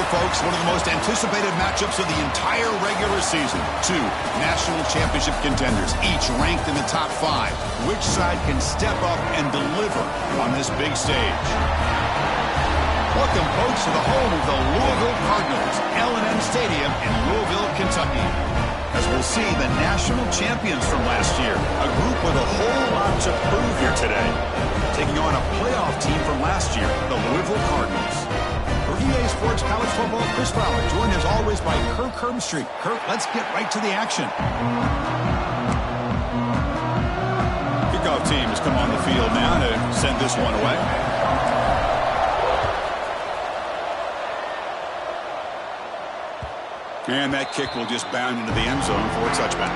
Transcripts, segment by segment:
folks, one of the most anticipated matchups of the entire regular season. Two national championship contenders, each ranked in the top 5. Which side can step up and deliver on this big stage? Welcome, folks, to the home of the Louisville Cardinals, L&M Stadium in Louisville, Kentucky. As we'll see, the national champions from last year, a group with a whole lot to prove here today. Taking on a playoff team from last year, the Louisville Cardinals. For EA Sports College Football, Chris Fowler, joined as always by Kirk Herbstreit. Kirk, let's get right to the action. Kickoff team has come on the field now to send this one away. And that kick will just bound into the end zone for a touchback.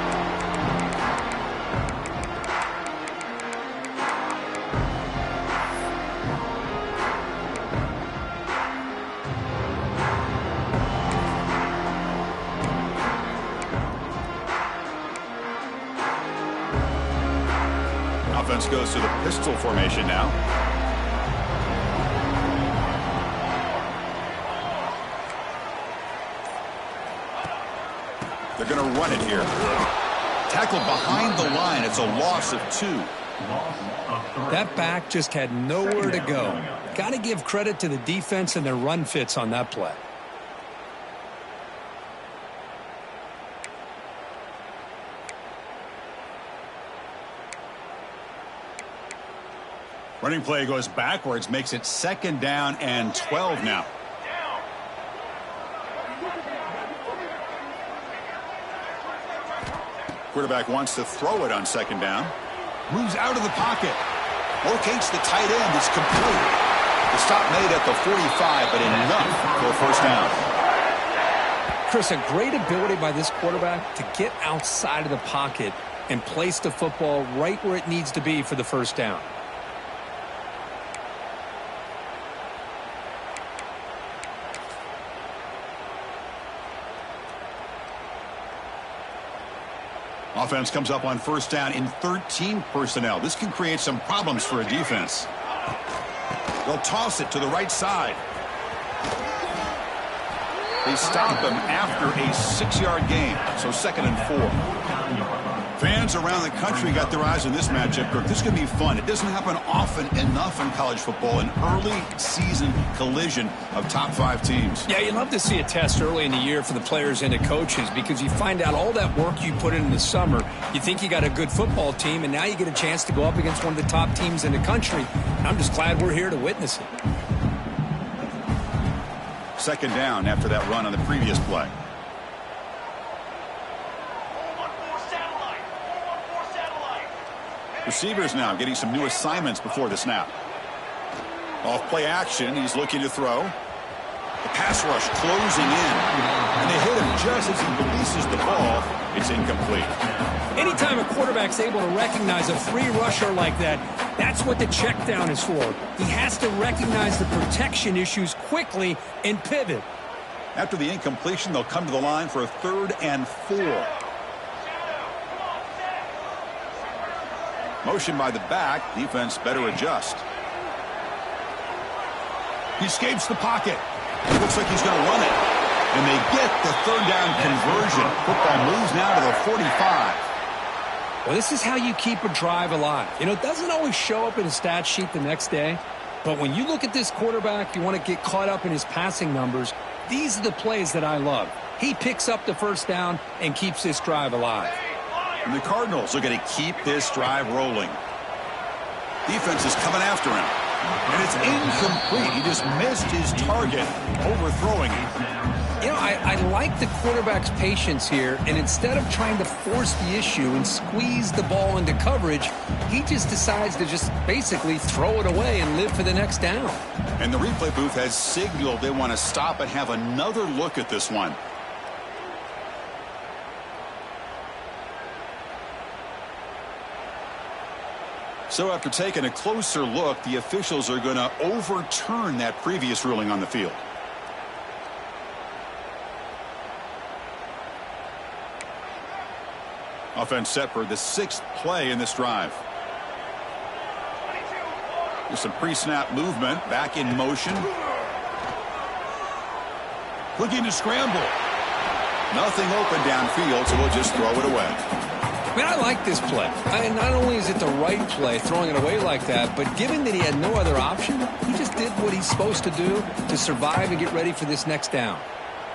Offense goes to the pistol formation now. They're going to run it here. Tackled behind the line. It's a loss of 2. That back just had nowhere to go. Got to give credit to the defense and their run fits on that play. Running play goes backwards, makes it 2nd down and 12 now. Quarterback wants to throw it on 2nd down. Moves out of the pocket. Locates the tight end. It's complete. The stop made at the 45, but enough for a 1st down. Chris, a great ability by this quarterback to get outside of the pocket and place the football right where it needs to be for the 1st down. Offense comes up on 1st down in 13 personnel. This can create some problems for a defense. They'll toss it to the right side. They stop him after a 6-yard gain, so 2nd and 4. Fans around the country got their eyes on this matchup, Kirk. This could be fun. It doesn't happen often enough in college football, an early season collision of top 5 teams. Yeah, you love to see a test early in the year for the players and the coaches because you find out all that work you put in the summer. You think you got a good football team, and now you get a chance to go up against one of the top teams in the country. I'm just glad we're here to witness it. 2nd down after that run on the previous play. Receivers now getting some new assignments before the snap. Off play action, he's looking to throw. The pass rush closing in. And they hit him just as he releases the ball. It's incomplete. Anytime a quarterback's able to recognize a free rusher like that, that's what the check down is for. He has to recognize the protection issues quickly and pivot. After the incompletion, they'll come to the line for a 3rd and 4. Motion by the back. Defense better adjust. He escapes the pocket. It looks like he's going to run it. And they get the 3rd down conversion. Football moves now to the 45. Well, this is how you keep a drive alive. You know, it doesn't always show up in a stat sheet the next day. But when you look at this quarterback, you want to get caught up in his passing numbers. These are the plays that I love. He picks up the 1st down and keeps this drive alive. And the Cardinals are going to keep this drive rolling. Defense is coming after him. And it's incomplete. He just missed his target, overthrowing it. You know, I like the quarterback's patience here, and instead of trying to force the issue and squeeze the ball into coverage, he just decides to just basically throw it away and live for the next down. And the replay booth has signaled they want to stop and have another look at this one. So after taking a closer look, the officials are going to overturn that previous ruling on the field. Offense set for the 6th play in this drive. There's some pre-snap movement, back in motion. Looking to scramble. Nothing open downfield, so we'll just throw it away. Man, I like this play. Not only is it the right play, throwing it away like that, but given that he had no other option, he just did what he's supposed to do to survive and get ready for this next down.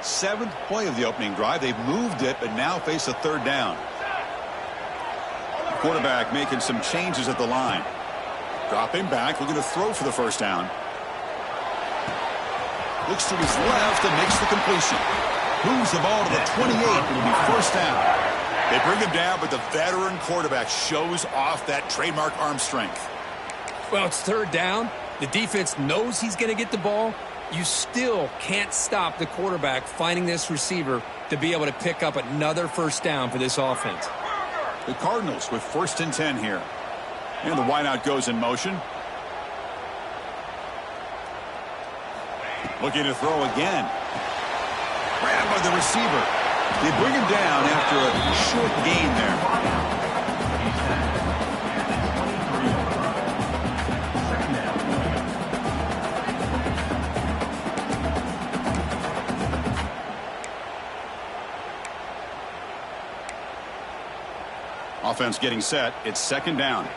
7th play of the opening drive. They've moved it, but now face a 3rd down. Quarterback making some changes at the line. Dropping back, looking to throw for the 1st down. Looks to his left and makes the completion. Moves the ball to the 28. It'll be 1st down. They bring him down, but the veteran quarterback shows off that trademark arm strength. Well, it's 3rd down. The defense knows he's going to get the ball. You still can't stop the quarterback finding this receiver to be able to pick up another 1st down for this offense. The Cardinals with 1st and 10 here. And the wideout goes in motion. Looking to throw again. Grabbed by the receiver. They bring him down after a short gain there. Offense getting set. It's 2nd down.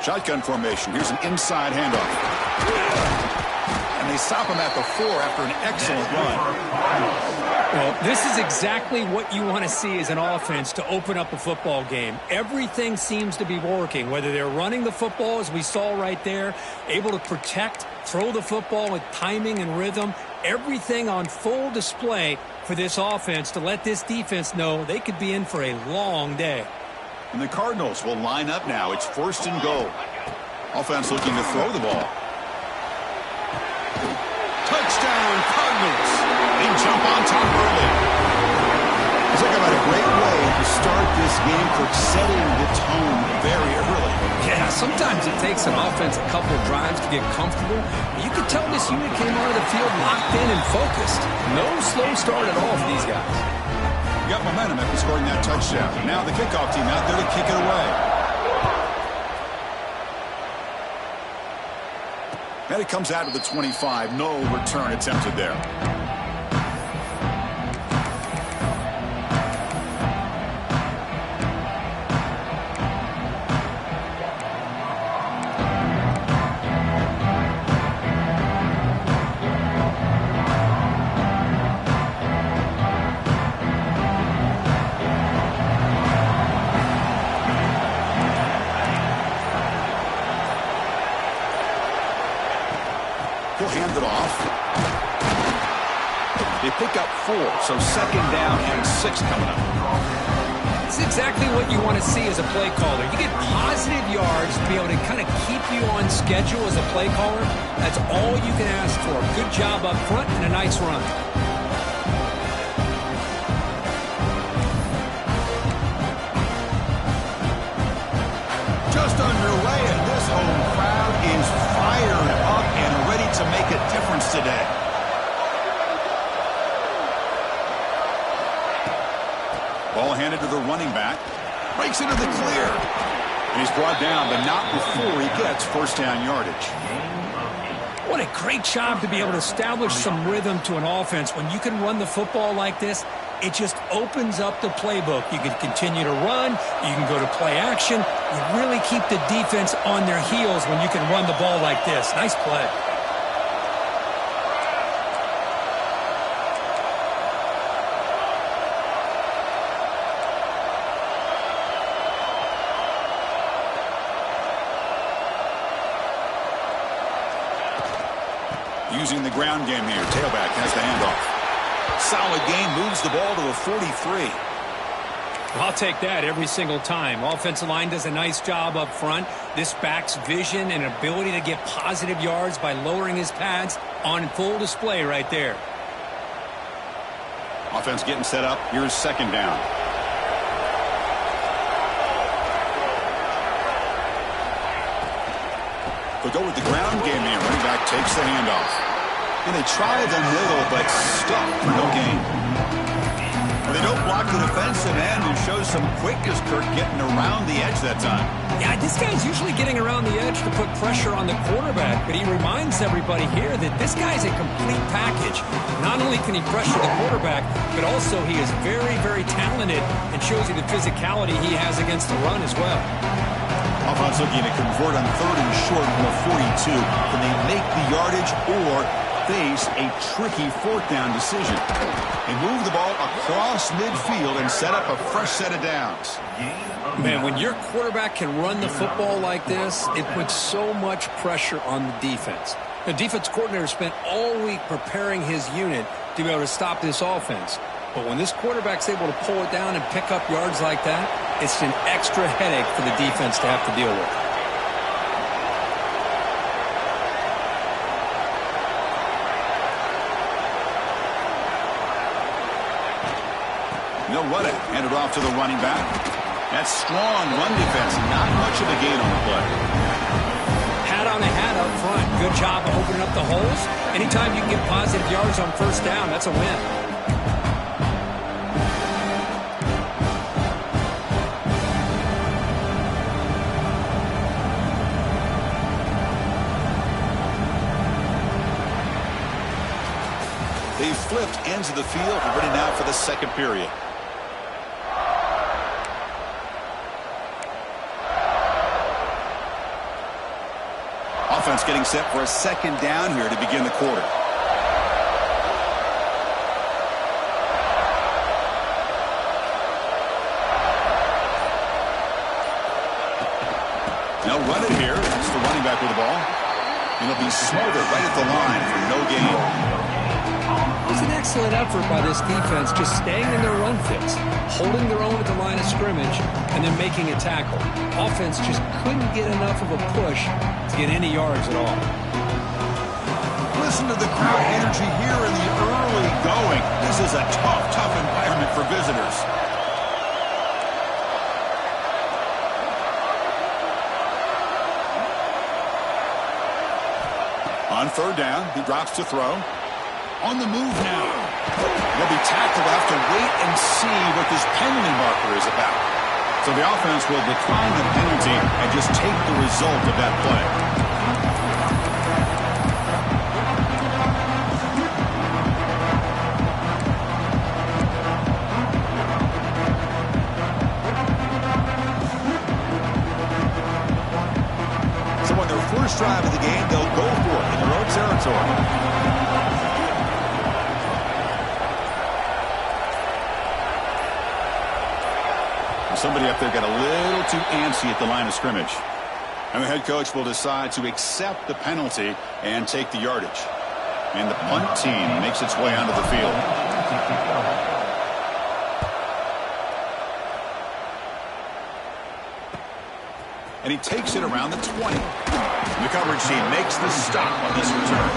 Shotgun formation. Here's an inside handoff. And they stop him at the 4 after an excellent run. Well, this is exactly what you want to see as an offense to open up a football game. Everything seems to be working, whether they're running the football, as we saw right there, able to protect, throw the football with timing and rhythm, everything on full display for this offense to let this defense know they could be in for a long day. And the Cardinals will line up now. It's 1st and goal. Offense looking to throw the ball. Touchdown, Cardinals. They jump on top early. Talk about a great way to start this game for setting the tone very early. Yeah, sometimes it takes an offense a couple of drives to get comfortable. You could tell this unit came out of the field locked in and focused. No slow start at all for these guys. Got momentum after scoring that touchdown. Now the kickoff team out there to kick it away. And it comes out of the 25. No return attempted there. He'll hand it off. They pick up 4, so 2nd down and 6 coming up. It's exactly what you want to see as a play caller. You get positive yards to be able to kind of keep you on schedule as a play caller. That's all you can ask for. Good job up front and a nice run. Just underway, and this home crowd is fired up and ready to make a difference today. Ball handed to the running back. Breaks into the clear. And he's brought down, but not before he gets 1st down yardage. What a great job to be able to establish some rhythm to an offense. When you can run the football like this, it just opens up the playbook. You can continue to run. You can go to play action. You really keep the defense on their heels when you can run the ball like this. Nice play. Using the ground game here. Tailback has the handoff. Solid gain, moves the ball to the 43. I'll take that every single time. Offensive line does a nice job up front. This back's vision and ability to get positive yards by lowering his pads on full display right there. Offense getting set up. Here's 2nd down. They'll go with the ground game here. Running back takes the handoff. And they try the middle, but stuck for no gain. Well, they Still blocked the defensive end and shows some quickness, Kirk, getting around the edge that time. Yeah, this guy's usually getting around the edge to put pressure on the quarterback, but he reminds everybody here that this guy's a complete package. Not only can he pressure the quarterback, but also he is very, very talented and shows you the physicality he has against the run as well. Offense looking to convert on 3rd and short from the 42. Can they make the yardage or face a tricky 4th down decision? They move the ball across midfield and set up a fresh set of downs. Man, when your quarterback can run the football like this, it puts so much pressure on the defense. The defense coordinator spent all week preparing his unit to be able to stop this offense. But when this quarterback's able to pull it down and pick up yards like that, it's an extra headache for the defense to have to deal with. What handed off to the running back. That's strong run defense. Not much of a gain on the play. Hat on a hat up front. Good job of opening up the holes. Anytime you can get positive yards on 1st down, that's a win. They've flipped ends of the field and ready now for the 2nd period. Offense getting set for a 2nd down here to begin the quarter. Now run it here. It's the running back with the ball. And it'll be smothered right at the line for no gain. It was an excellent effort by this defense, just staying in their run fits, holding their own at the line of scrimmage, and then making a tackle. Offense just couldn't get enough of a push to get any yards at all. Listen to the crowd energy here in the early going. This is a tough environment for visitors. On 3rd down, he drops to throw. On the move now. They'll be tackled. Have to wait and see what this penalty marker is about. So the offense will decline the penalty and just take the result of that play. So on their first drive of the game, they'll go for it in their own territory. Somebody up there got a little too antsy at the line of scrimmage. And the head coach will decide to accept the penalty and take the yardage. And the punt team makes its way onto the field. And he takes it around the 20. The coverage team makes the stop on this return.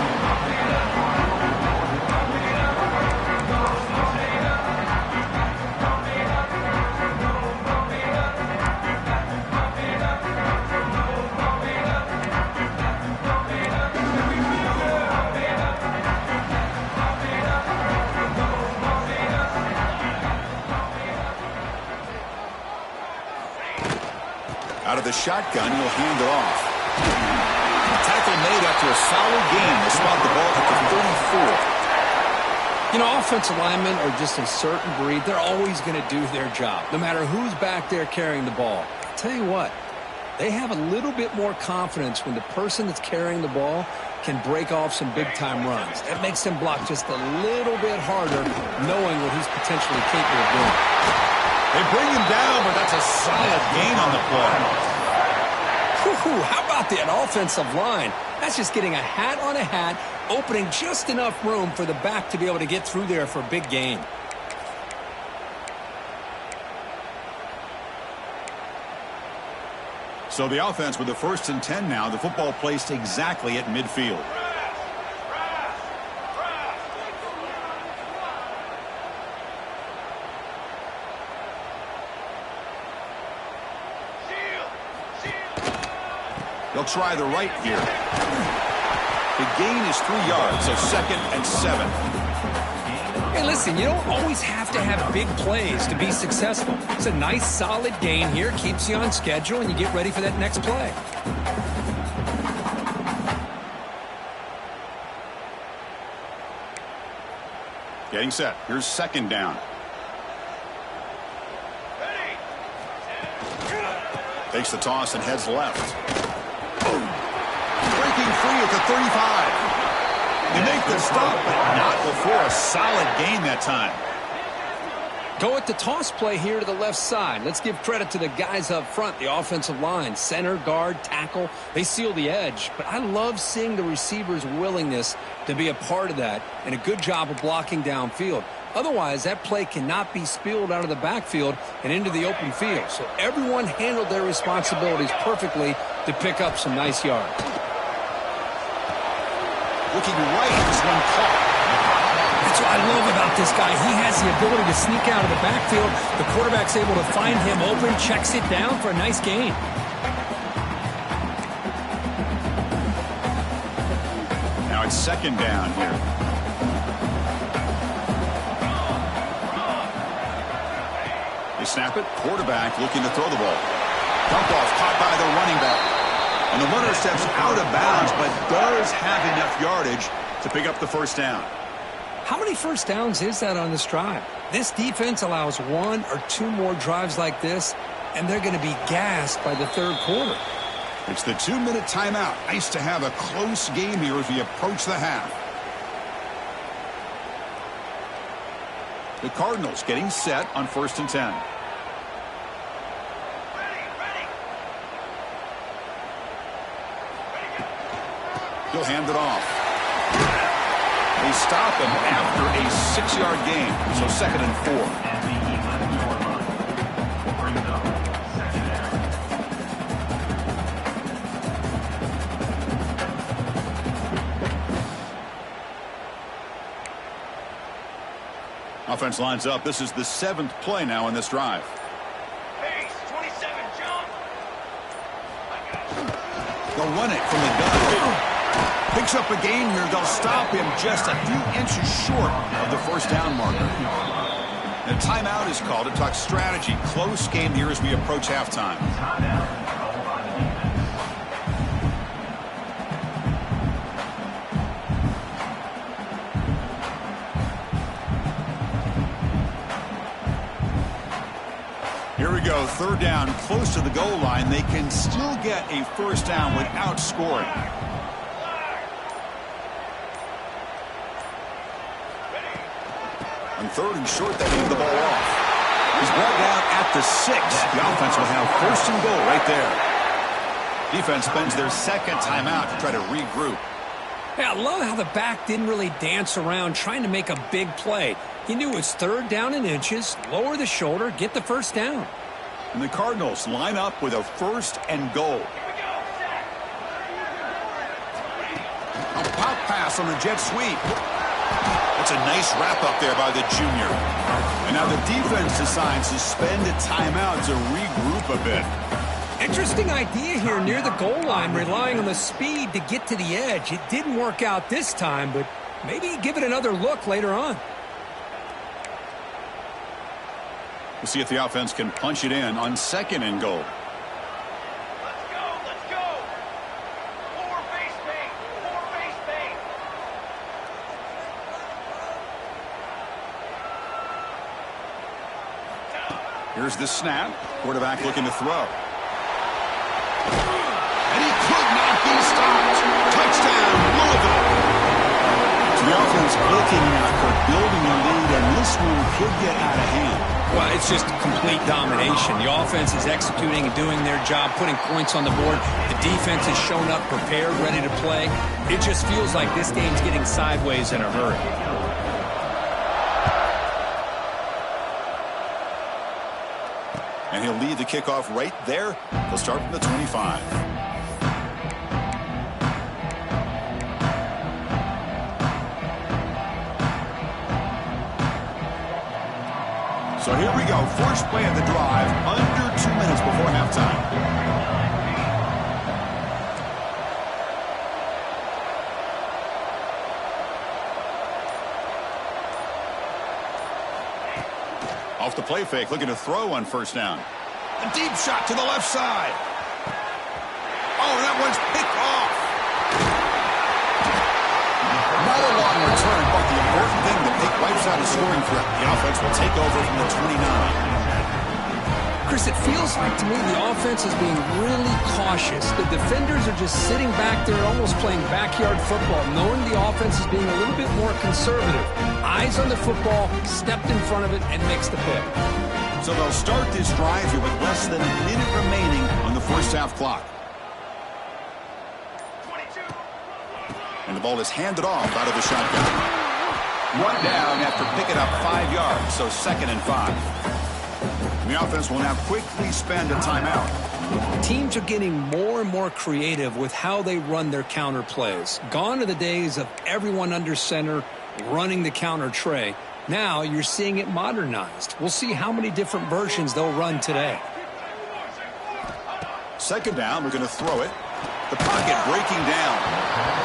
Out of the shotgun, he'll hand it off. Tackle made after a solid gain. They spot the ball at the 34. You know, offensive linemen are just a certain breed. They're always going to do their job, no matter who's back there carrying the ball. I'll tell you what, they have a little bit more confidence when the person that's carrying the ball can break off some big-time runs. That makes them block just a little bit harder, knowing what he's potentially capable of doing. They bring him down, but that's a solid gain on the play. How about that offensive line? That's just getting a hat on a hat, opening just enough room for the back to be able to get through there for a big gain. So the offense with the 1st and 10 now, the football placed exactly at midfield. They'll try the right here. The gain is 3 yards, so 2nd and 7. Hey, listen, you don't always have to have big plays to be successful. It's a nice, solid gain here, keeps you on schedule, and you get ready for that next play. Getting set. Here's second down. Takes the toss and heads left. Breaking free at the 35. They make the stop, but not before a solid gain that time. Go with the toss play here to the left side. Let's give credit to the guys up front, the offensive line, center, guard, tackle. They seal the edge, but I love seeing the receivers' willingness to be a part of that and a good job of blocking downfield. Otherwise, that play cannot be spilled out of the backfield and into the open field. So everyone handled their responsibilities perfectly to pick up some nice yards. Looking right is one caught. That's what I love about this guy. He has the ability to sneak out of the backfield. The quarterback's able to find him open, checks it down for a nice gain. Now it's second down here. They snap it. Quarterback looking to throw the ball. Dump off caught by the running back. And the runner steps out of bounds, but does have enough yardage to pick up the first down. How many first downs is that on this drive? This defense allows one or two more drives like this, and they're going to be gassed by the third quarter. It's the 2-minute timeout. Nice to have a close game here as we approach the half. The Cardinals getting set on 1st and 10. He'll hand it off. They stop him after a 6-yard gain. So 2nd and 4. Offense lines up. This is the 7th play now in this drive. Pace, 27, jump. They'll run it from the gun. Picks up a gain here. They'll stop him just a few inches short of the first down marker. The timeout is called to talk strategy. Close game here as we approach halftime. Here we go. 3rd down, close to the goal line. They can still get a first down without scoring. On 3rd and short, they move the ball off. He's brought down at the 6. The offense will have 1st and goal right there. Defense spends their 2nd timeout to try to regroup. Hey, I love how the back didn't really dance around trying to make a big play. He knew it was 3rd down in inches, lower the shoulder, get the first down. And the Cardinals line up with a 1st and goal. A pop pass on the jet sweep. That's a nice wrap-up there by the junior. And now the defense decides to spend a timeout to regroup a bit. Interesting idea here near the goal line, relying on the speed to get to the edge. It didn't work out this time, but maybe give it another look later on. We'll see if the offense can punch it in on 2nd and goal. Let's go, let's go. 4 base paint, 4 base paint. Here's the snap. Quarterback looking to throw. And he could not be stopped. Touchdown, Louisville. So the offense looking for building a lead, and this one could get out of hand. Well, it's just complete domination. The offense is executing and doing their job, putting points on the board. The defense has shown up, prepared, ready to play. It just feels like this game's getting sideways in a hurry. And he'll lead the kickoff right there. He'll start from the 25. So here we go. First play of the drive, under 2 minutes before halftime. the play fake, looking to throw on first down. A deep shot to the left side. Oh, that one's picked off. Not a long return, but the important thing, the pick wipes out a scoring threat. The offense will take over from the 29. Chris, it feels like to me the offense is being really cautious. The defenders are just sitting back there almost playing backyard football, knowing the offense is being a little bit more conservative. Eyes on the football, stepped in front of it, and makes the pick. So they'll start this drive here with less than a minute remaining on the first half clock. 22. And the ball is handed off out of the shotgun. One down after picking up 5 yards, so 2nd and 5. The offense will now quickly spend a timeout. Teams are getting more and more creative with how they run their counter plays. Gone are the days of everyone under center running the counter tray. Now you're seeing it modernized. We'll see how many different versions they'll run today. 2nd down, we're going to throw it. The pocket breaking down.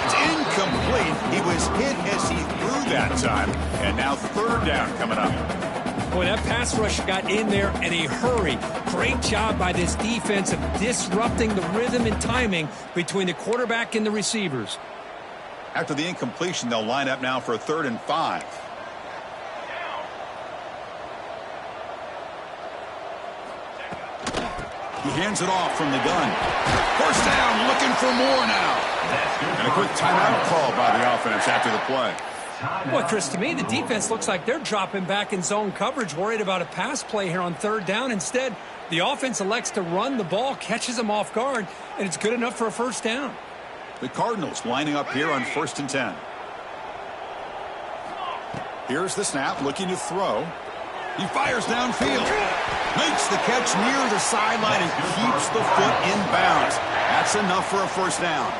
It's incomplete. He was hit as he threw that time. And now 3rd down coming up. Boy, that pass rush got in there in a hurry. Great job by this defense of disrupting the rhythm and timing between the quarterback and the receivers. After the incompletion, they'll line up now for a 3rd and 5. He hands it off from the gun. First down, looking for more now. And a quick timeout call by the offense after the play. Well, Chris, to me, the defense looks like they're dropping back in zone coverage, worried about a pass play here on 3rd down. Instead, the offense elects to run the ball, catches them off guard, and it's good enough for a first down. The Cardinals lining up here on 1st and 10. Here's the snap, looking to throw. He fires downfield. Makes the catch near the sideline and keeps the foot in bounds. That's enough for a first down.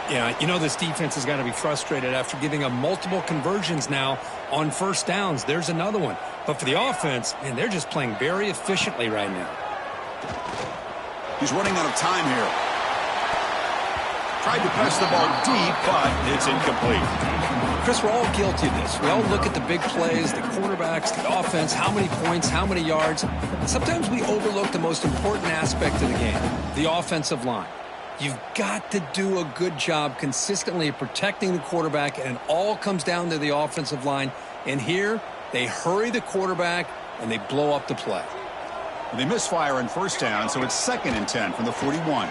Yeah, you know this defense has got to be frustrated after giving them multiple conversions now on first downs. There's another one. But for the offense, man, they're just playing very efficiently right now. He's running out of time here. Tried to press the ball deep, but it's incomplete. Chris, we're all guilty of this. We all look at the big plays, the quarterbacks, the offense, how many points, how many yards. Sometimes we overlook the most important aspect of the game, the offensive line. You've got to do a good job consistently protecting the quarterback, and it all comes down to the offensive line. And here, they hurry the quarterback, and they blow up the play. They misfire on first down, so it's 2nd and 10 from the 41.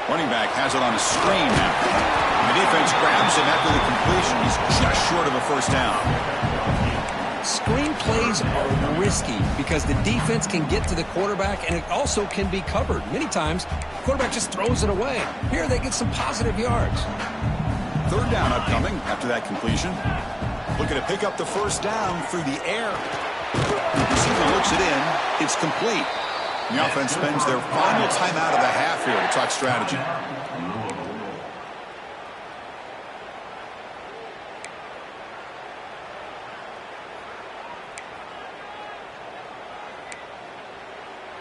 Running back has it on a screen now. And the defense grabs him after the completion. He's just short of a first down. Screen plays are risky because the defense can get to the quarterback, and it also can be covered. Many times, the quarterback just throws it away. Here, they get some positive yards. 3rd down upcoming after that completion. Looking to pick up the first down through the air. The receiver looks it in. It's complete. The offense spends their final timeout of the half here to talk strategy.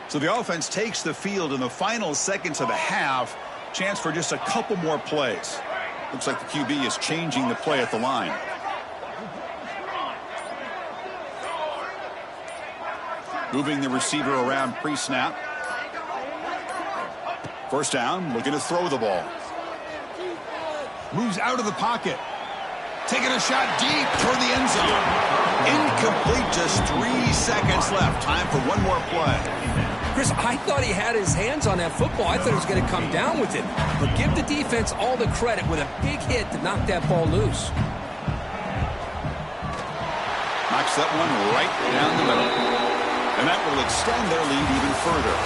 So the offense takes the field in the final seconds of the half. Chance for just a couple more plays. Looks like the QB is changing the play at the line. Moving the receiver around pre-snap. First down, looking to throw the ball. Moves out of the pocket. Taking a shot deep toward the end zone. Incomplete, just 3 seconds left. Time for one more play. Chris, I thought he had his hands on that football. I thought he was going to come down with it. But give the defense all the credit with a big hit to knock that ball loose. Knocks that one right down the middle. And that will extend their lead even further.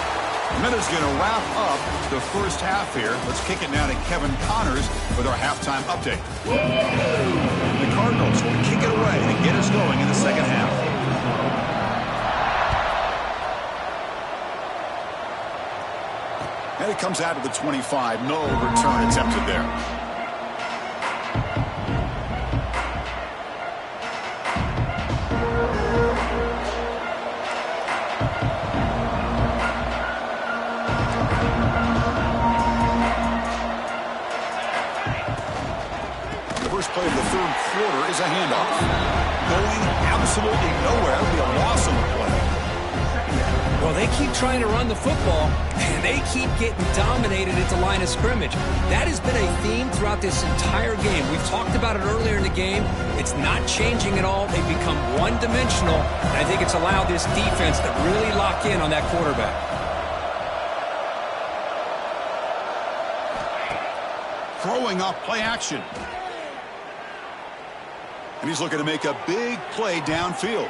And that is going to wrap up the first half here. Let's kick it now to Kevin Connors with our halftime update. The Cardinals will kick it away and get us going in the second half. And it comes out of the 25. No return attempted there. Play of the third quarter is a handoff. Going absolutely nowhere. That would be a loss on the play. Well, they keep trying to run the football, and they keep getting dominated at the line of scrimmage. That has been a theme throughout this entire game. We've talked about it earlier in the game. It's not changing at all. They've become one-dimensional, and I think it's allowed this defense to really lock in on that quarterback. Throwing off play action. And he's looking to make a big play downfield.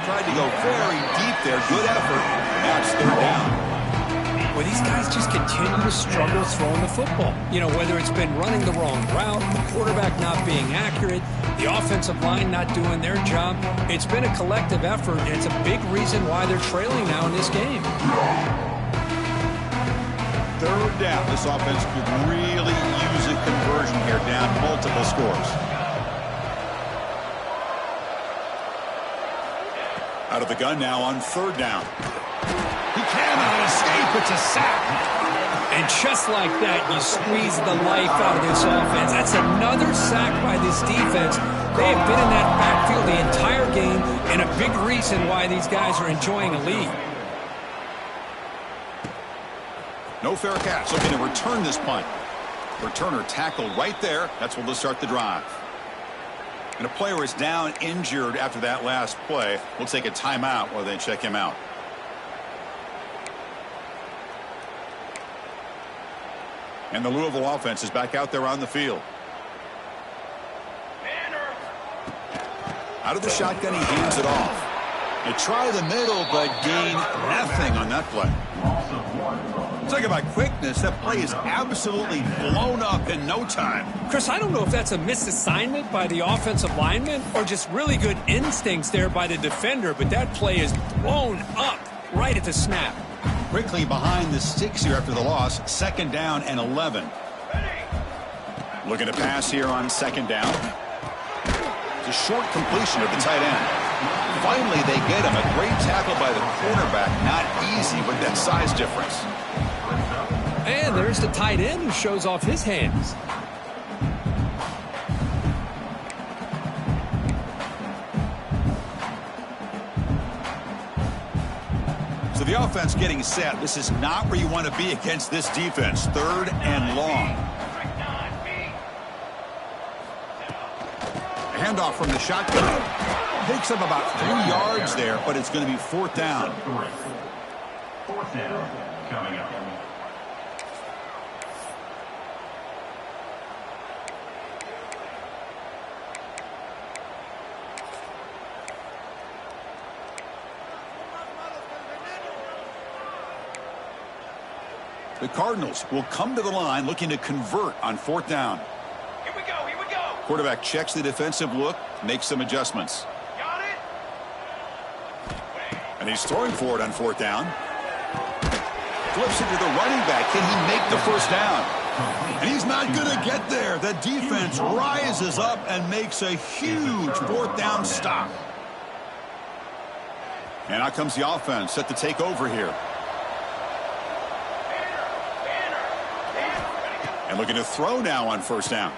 Tried to go very deep there. Good effort. Now it's third down. Well, these guys just continue to struggle throwing the football. You know, whether it's been running the wrong route, the quarterback not being accurate, the offensive line not doing their job. It's been a collective effort, and it's a big reason why they're trailing now in this game. Third down. This offense could really use a conversion here, down multiple scores. Out of the gun now on third down. He cannot escape. It's a sack. And just like that, you squeeze the life out of this offense. That's another sack by this defense. They have been in that backfield the entire game, and a big reason why these guys are enjoying a lead. No fair catch. Looking to return this punt. Returner tackled right there. That's where they'll start the drive. And a player is down injured after that last play. We'll take a timeout while they check him out. And the Louisville offense is back out there on the field. Out of the shotgun, he hands it off. They try the middle, but gain nothing on that play. Talk about quickness. That play is absolutely blown up in no time. Chris, I don't know if that's a misassignment by the offensive lineman or just really good instincts there by the defender, but that play is blown up right at the snap. Quickly behind the sticks here after the loss. Second down and 11. Looking to pass here on second down. It's a short completion of the tight end. Finally, they get him. A great tackle by the quarterback. Not easy with that size difference. And there's the tight end who shows off his hands. So the offense getting set. This is not where you want to be against this defense. Third and long. Handoff from the shotgun. Picks up about 3 yards there, but it's going to be fourth down. Fourth down coming up. The Cardinals will come to the line looking to convert on fourth down. Here we go, here we go. Quarterback checks the defensive look, makes some adjustments. Got it. And he's throwing for it on fourth down. Flips it to the running back. Can he make the first down? And he's not going to get there. The defense rises up and makes a huge fourth down stop. And out comes the offense set to take over here. And looking to throw now on first down.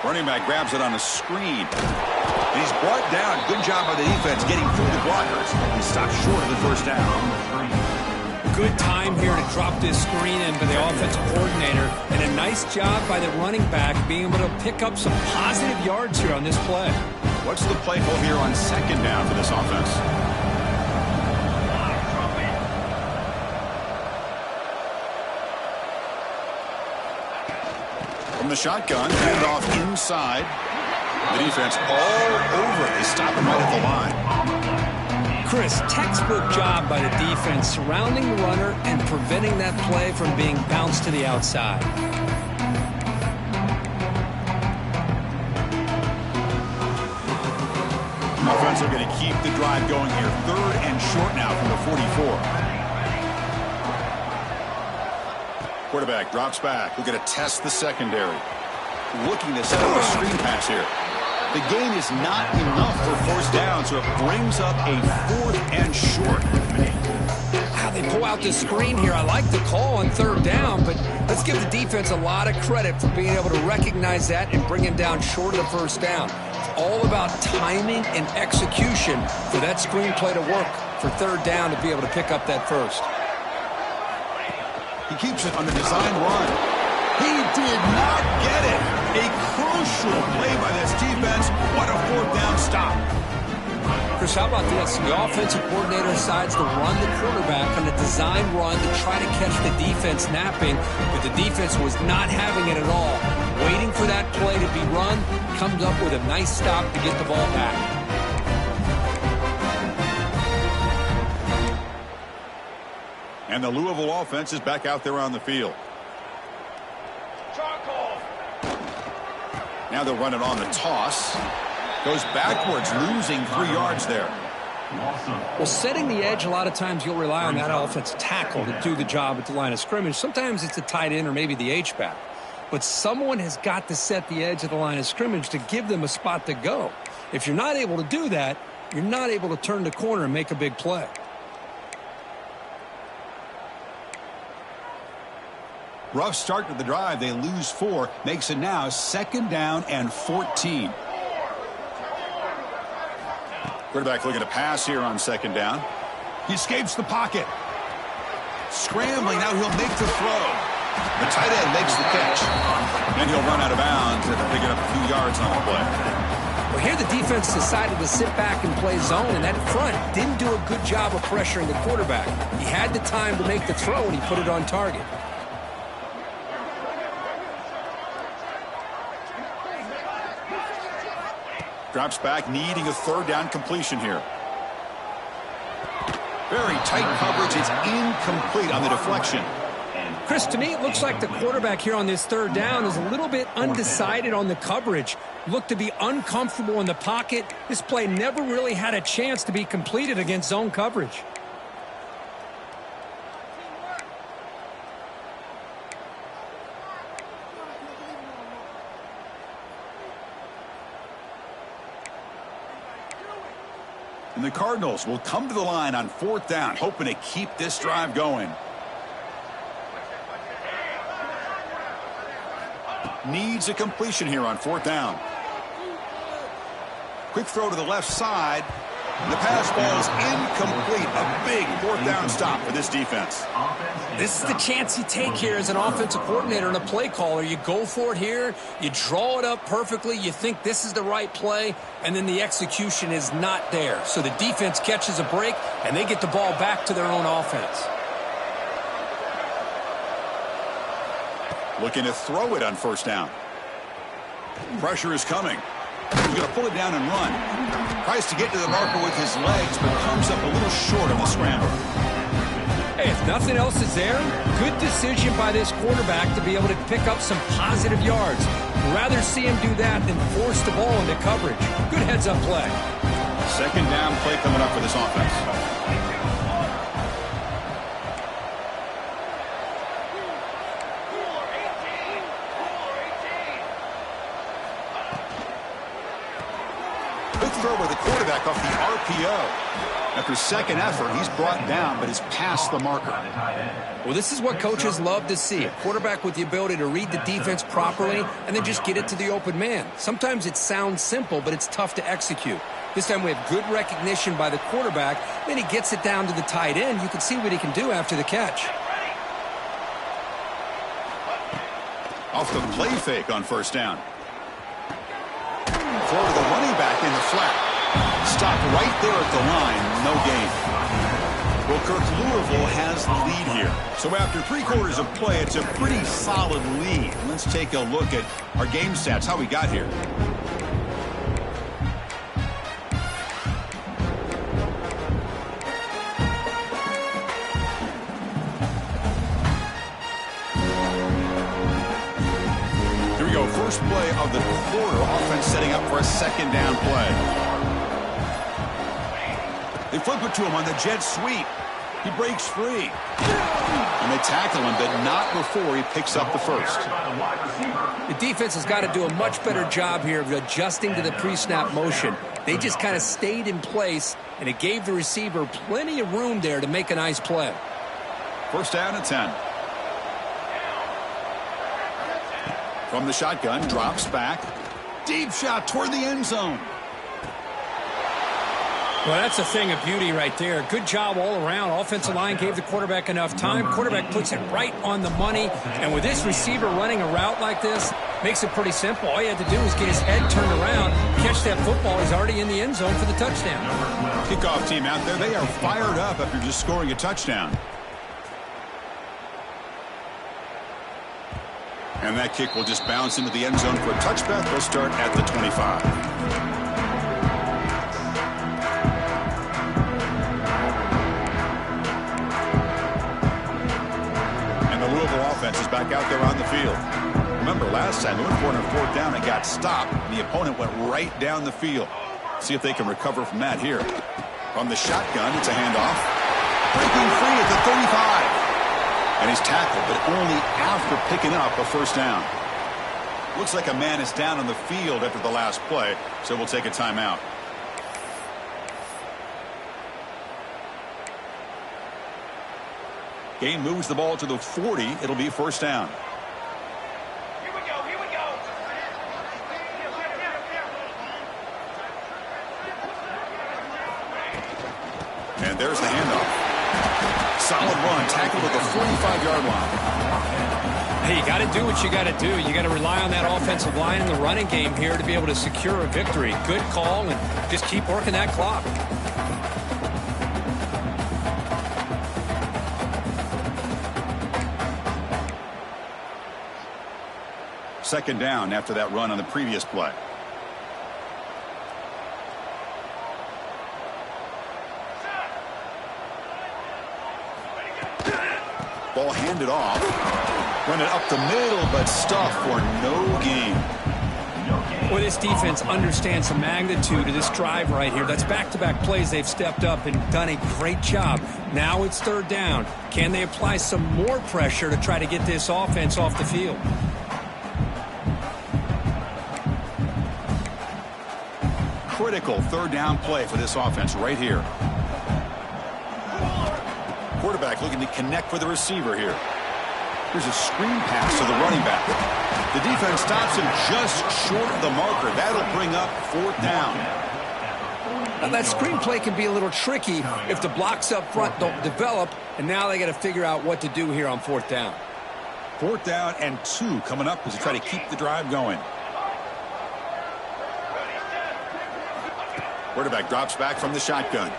Running back grabs it on a screen. And he's brought down. Good job by the defense getting through the blockers. He stopped short of the first down. Good time here to drop this screen in by the offensive coordinator. And a nice job by the running back being able to pick up some positive yards here on this play. What's the play call here on second down for this offense? From the shotgun, hand off inside. The defense all over it. They stop him right at the line. Chris, textbook job by the defense surrounding the runner and preventing that play from being bounced to the outside. Offense are going to keep the drive going here. Third and short now from the 44. Quarterback drops back. We're going to test the secondary. Looking to set up a screen pass here. The gain is not enough for first down, so it brings up a fourth and short. Wow, They pull out the screen here. I like the call on third down, but let's give the defense a lot of credit for being able to recognize that and bring him down short of the first down. It's all about timing and execution for that screenplay to work for third down to be able to pick up that first. He keeps it on the design run. He did not get it. A crucial play by this defense. What a fourth down stop. Chris, how about this? The offensive coordinator decides to run the quarterback on a design run to try to catch the defense napping, but the defense was not having it at all. Waiting for that play to be run, comes up with a nice stop to get the ball back. And the Louisville offense is back out there on the field. Now they'll run it on the toss. Goes backwards, losing 3 yards there. Well, setting the edge, a lot of times you'll rely on that offensive tackle to do the job at the line of scrimmage. Sometimes it's a tight end or maybe the H-back. But someone has got to set the edge of the line of scrimmage to give them a spot to go. If you're not able to do that, you're not able to turn the corner and make a big play. Rough start to the drive. They lose 4. Makes it now 2nd down and 14. Quarterback looking to pass here on 2nd down. He escapes the pocket. Scrambling. Now he'll make the throw. The tight end makes the catch. And he'll run out of bounds after picking up a few yards on the play. Well, here the defense decided to sit back and play zone, and that front didn't do a good job of pressuring the quarterback. He had the time to make the throw, and he put it on target. Drops back, needing a 3rd down completion here. Very tight coverage. It's incomplete on the deflection. Chris, to me, it looks like the quarterback here on this 3rd down is a little bit undecided on the coverage. Looked to be uncomfortable in the pocket. This play never really had a chance to be completed against zone coverage. And the Cardinals will come to the line on 4th down, hoping to keep this drive going. Needs a completion here on 4th down. Quick throw to the left side. And the pass ball is incomplete. A big 4th down stop for this defense. This is the chance you take here as an offensive coordinator and a play caller. You go for it here. You draw it up perfectly. You think this is the right play, and then the execution is not there. So the defense catches a break, and they get the ball back to their own offense. Looking to throw it on 1st down. Pressure is coming. He's going to pull it down and run. Tries to get to the marker with his legs, but comes up a little short on the scramble. Hey, if nothing else is there, good decision by this quarterback to be able to pick up some positive yards. Rather see him do that than force the ball into coverage. Good heads-up play. 2nd down play coming up for this offense. Throw by the quarterback off the RPO. After 2nd effort, he's brought down, but is past the marker. Well, this is what coaches love to see. A quarterback with the ability to read the defense properly and then just get it to the open man. Sometimes it sounds simple, but it's tough to execute. This time we have good recognition by the quarterback. Then he gets it down to the tight end. You can see what he can do after the catch. Off the play fake on 1st down. Throw to the running back in the flat. Stopped right there at the line. No gain. Well, Kirk, Louisville has the lead here. So after 3 quarters of play, it's a pretty solid lead. Let's take a look at our game stats, how we got here. First play of the quarter. Offense setting up for a 2nd down play. They flip it to him on the jet sweep. He breaks free. And they tackle him, but not before he picks up the first. The defense has got to do a much better job here of adjusting to the pre-snap motion. They just kind of stayed in place, and it gave the receiver plenty of room there to make a nice play. First down and 10. From the shotgun, drops back. Deep shot toward the end zone. Well, that's a thing of beauty right there. Good job all around. Offensive line gave the quarterback enough time. Quarterback puts it right on the money. And with this receiver running a route like this, makes it pretty simple. All you had to do is get his head turned around, catch that football. He's already in the end zone for the touchdown. Kickoff team out there. They are fired up after just scoring a touchdown. And that kick will just bounce into the end zone for a touchback. They'll start at the 25. Offense is back out there on the field. Remember, last time they went for it on fourth down and got stopped, and the opponent went right down the field. See if they can recover from that here. From the shotgun, it's a handoff. Breaking free at the 35. And he's tackled, but only after picking up a first down. Looks like a man is down on the field after the last play, so we'll take a timeout. Game moves the ball to the 40. It'll be first down. Here we go, here we go. And there's the handoff. Solid run, tackled at the 45-yard line. Hey, you got to do what you got to do. You got to rely on that offensive line in the running game here to be able to secure a victory. Good call, and just keep working that clock. Second down after that run on the previous play. Ball handed off. Run it up the middle, but stuffed for no gain. Well, this defense understands the magnitude of this drive right here. That's back-to-back plays. They've stepped up and done a great job. Now it's third down. Can they apply some more pressure to try to get this offense off the field? Critical third down play for this offense right here. Quarterback looking to connect with the receiver here. Here's a screen pass to the running back. The defense stops him just short of the marker. That'll bring up fourth down. Now, that screen play can be a little tricky if the blocks up front don't develop, and now they got to figure out what to do here on fourth down. Fourth down and 2 coming up as they try to keep the drive going. Quarterback drops back from the shotgun.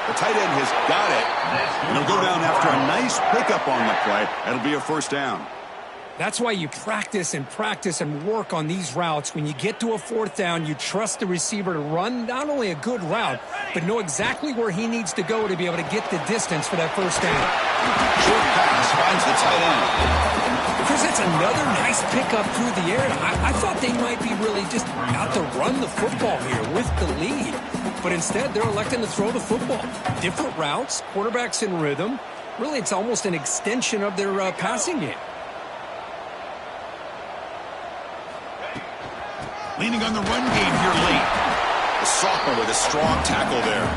The tight end has got it. And he'll go down after a nice pickup on the play. That'll be a first down. That's why you practice and work on these routes. When you get to a fourth down, you trust the receiver to run not only a good route, but know exactly where he needs to go to be able to get the distance for that first down. Short pass finds the tight end. Because it's another nice pickup through the air. I thought they might be really just out to run the football here with the lead. But instead, they're electing to throw the football. Different routes, quarterbacks in rhythm. Really, it's almost an extension of their passing game. Leaning on the run game here late. The sophomore with a strong tackle there.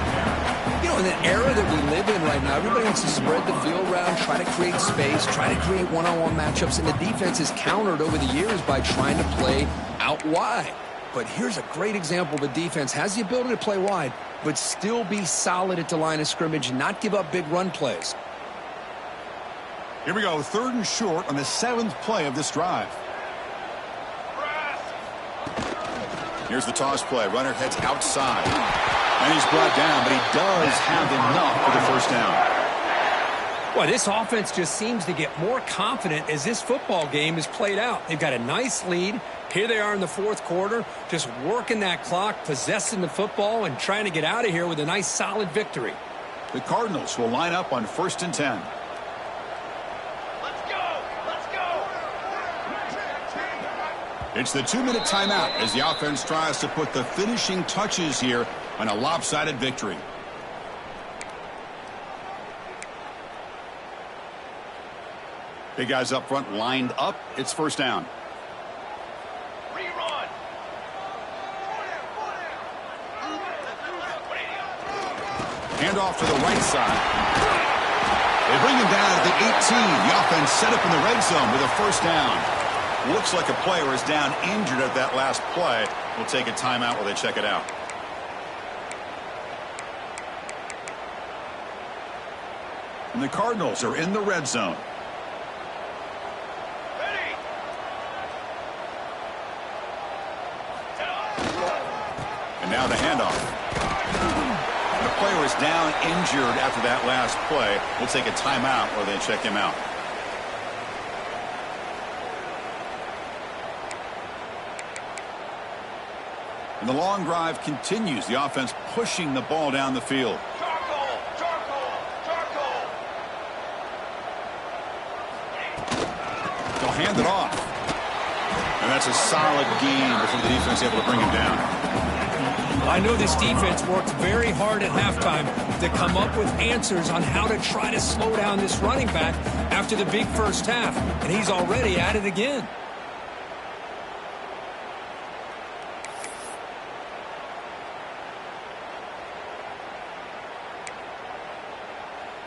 You know, in the era that we live in right now, everybody wants to spread the field around, try to create space, try to create one-on-one matchups, and the defense is countered over the years by trying to play out wide. But here's a great example. The defense has the ability to play wide, but still be solid at the line of scrimmage and not give up big run plays. Here we go, third and short on the 7th play of this drive. Here's the toss play. Runner heads outside. And he's brought down, but he does have enough for the first down. Well, this offense just seems to get more confident as this football game is played out. They've got a nice lead. Here they are in the fourth quarter, just working that clock, possessing the football, and trying to get out of here with a nice, solid victory. The Cardinals will line up on 1st and 10. Let's go! Let's go! It's the 2-minute timeout as the offense tries to put the finishing touches here on a lopsided victory. Big guys up front lined up. It's first down. Rerun! Hand off to the right side. They bring him down at the 18. The offense set up in the red zone with a first down. Looks like a player is down injured at that last play. We'll take a timeout while they check it out. And the Cardinals are in the red zone. Ready. And now the handoff. The player is down injured after that last play. We'll take a timeout while they check him out. And the long drive continues. The offense pushing the ball down the field. Charcoal, charcoal, charcoal. They'll hand it off. And that's a solid gain before the defense is able to bring him down. I know this defense worked very hard at halftime to come up with answers on how to try to slow down this running back after the big first half. And he's already at it again.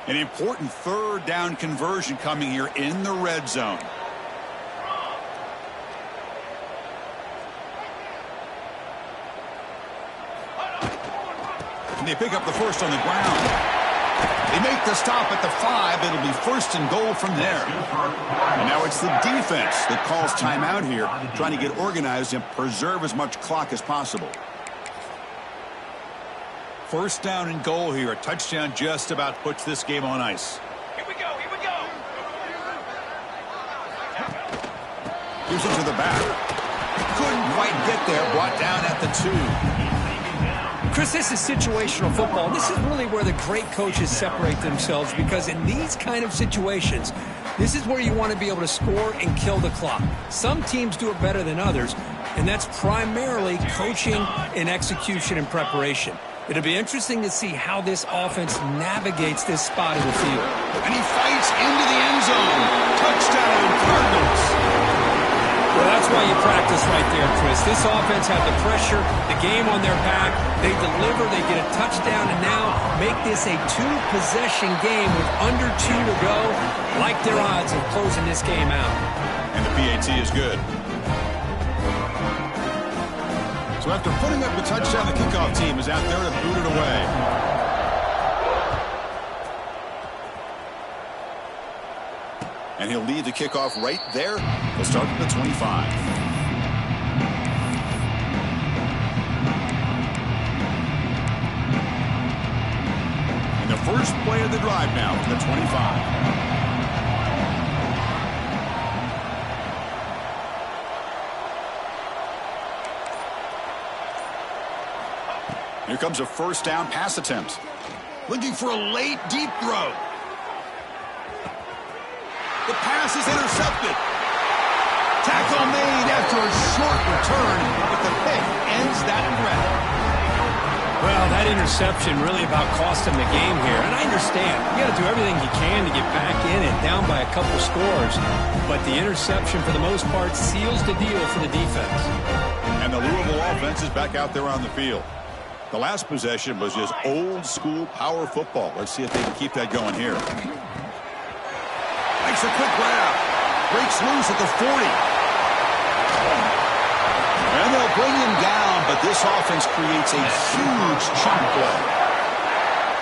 An important third down conversion coming here in the red zone. And they pick up the first on the ground. They make the stop at the 5. It'll be first and goal from there. And now it's the defense that calls timeout here, trying to get organized and preserve as much clock as possible. First down and goal here. A touchdown just about puts this game on ice. Here we go, here we go. Gives it to the back. Couldn't quite get there. Brought down at the 2. Chris, this is situational football. This is really where the great coaches separate themselves, because in these kind of situations, this is where you want to be able to score and kill the clock. Some teams do it better than others, and that's primarily coaching and execution and preparation. It'll be interesting to see how this offense navigates this spot in the field. And he fights into the end zone. Touchdown, Cardinals. Well, that's why you practice right there, Chris. This offense had the pressure, the game on their back. They deliver, they get a touchdown, and now make this a 2-possession game with under 2 to go. Like their odds of closing this game out. And the PAT is good. So after putting up the touchdown, the kickoff team is out there to boot it away. And he'll lead the kickoff right there. He'll start at the 25. And the first play of the drive now from the 25. Here comes a first down pass attempt. Looking for a late, deep throw. The pass is intercepted. Tackle made after a short return, but the pick ends that threat. Well, that interception really about cost him the game here. And I understand. You got to do everything you can to get back in and down by a couple scores. But the interception, for the most part, seals the deal for the defense. And the Louisville offense is back out there on the field. The last possession was just old-school power football. Let's see if they can keep that going here. Makes a quick grab. Breaks loose at the 40. And they'll bring him down, but this offense creates a huge chunk play.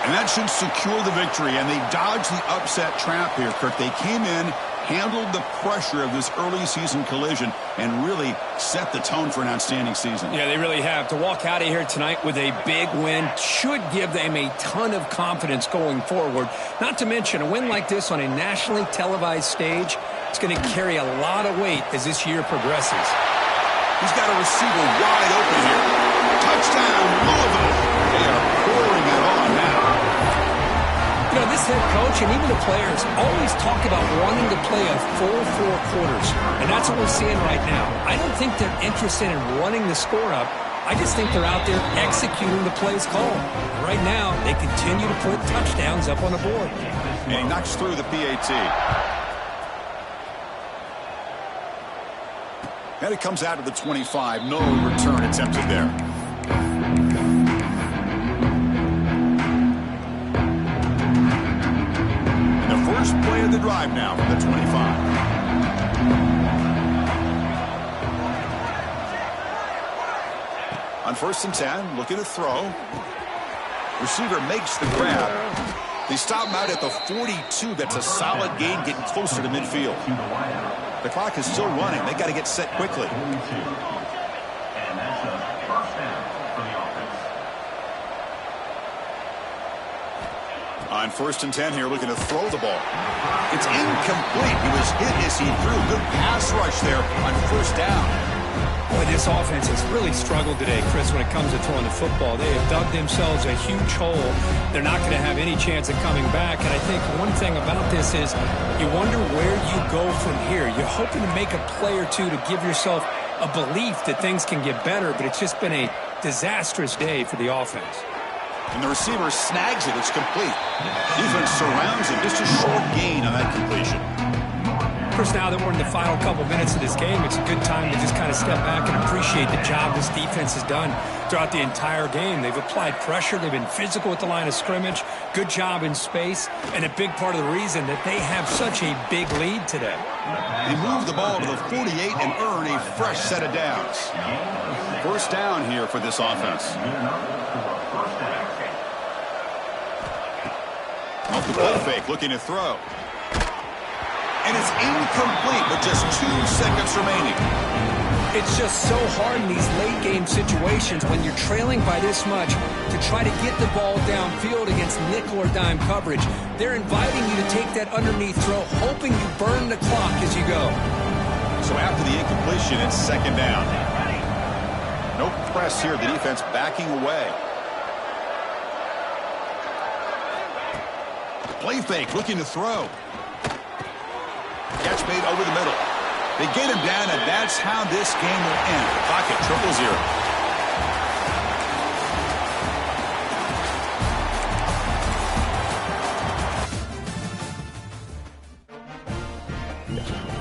And that should secure the victory, and they dodged the upset trap here, Kirk. They came in, handled the pressure of this early season collision, and really set the tone for an outstanding season. Yeah, they really have. To walk out of here tonight with a big win should give them a ton of confidence going forward. Not to mention, a win like this on a nationally televised stage, it's going to carry a lot of weight as this year progresses. He's got a receiver wide open here. Touchdown, Louisville. They are pouring it on now. You know, this head coach and even the players always talk about wanting to play a full 4 quarters, and that's what we're seeing right now. I don't think they're interested in running the score up. I just think they're out there executing the plays called. Right now, they continue to put touchdowns up on the board. And he knocks through the PAT. And it comes out of the 25. No return attempted there. first play of the drive now from the 25. On 1st and 10, looking to throw. Receiver makes the grab. They stop him out at the 42. That's a solid gain, getting closer to midfield. The clock is still running. They got to get set quickly. And that's a first down for the offense. On 1st and 10 here, looking to throw the ball. It's incomplete. He was hit as he threw. Good pass rush there on 1st down. Boy, this offense has really struggled today, Chris, when it comes to throwing the football. They have dug themselves a huge hole. They're not going to have any chance of coming back. And I think one thing about this is you wonder where you go from here. You're hoping to make a play or two to give yourself a belief that things can get better, but it's just been a disastrous day for the offense. And the receiver snags it. It's complete. Defense surrounds him. Just a short gain on that completion. Of course, now that we're in the final couple minutes of this game, it's a good time to just kind of step back and appreciate the job this defense has done throughout the entire game. They've applied pressure. They've been physical at the line of scrimmage. Good job in space. And a big part of the reason that they have such a big lead today. They move the ball to the 48 and earn a fresh set of downs. 1st down here for this offense. Off the play fake, looking to throw. And it's incomplete with just 2 seconds remaining. It's just so hard in these late game situations when you're trailing by this much to try to get the ball downfield against nickel or dime coverage. They're inviting you to take that underneath throw, hoping you burn the clock as you go. So after the incompletion, it's 2nd down. No press here. The defense backing away. Play fake, looking to throw. Catch made over the middle. They get him down, and that's how this game will end. The clock at 0-0.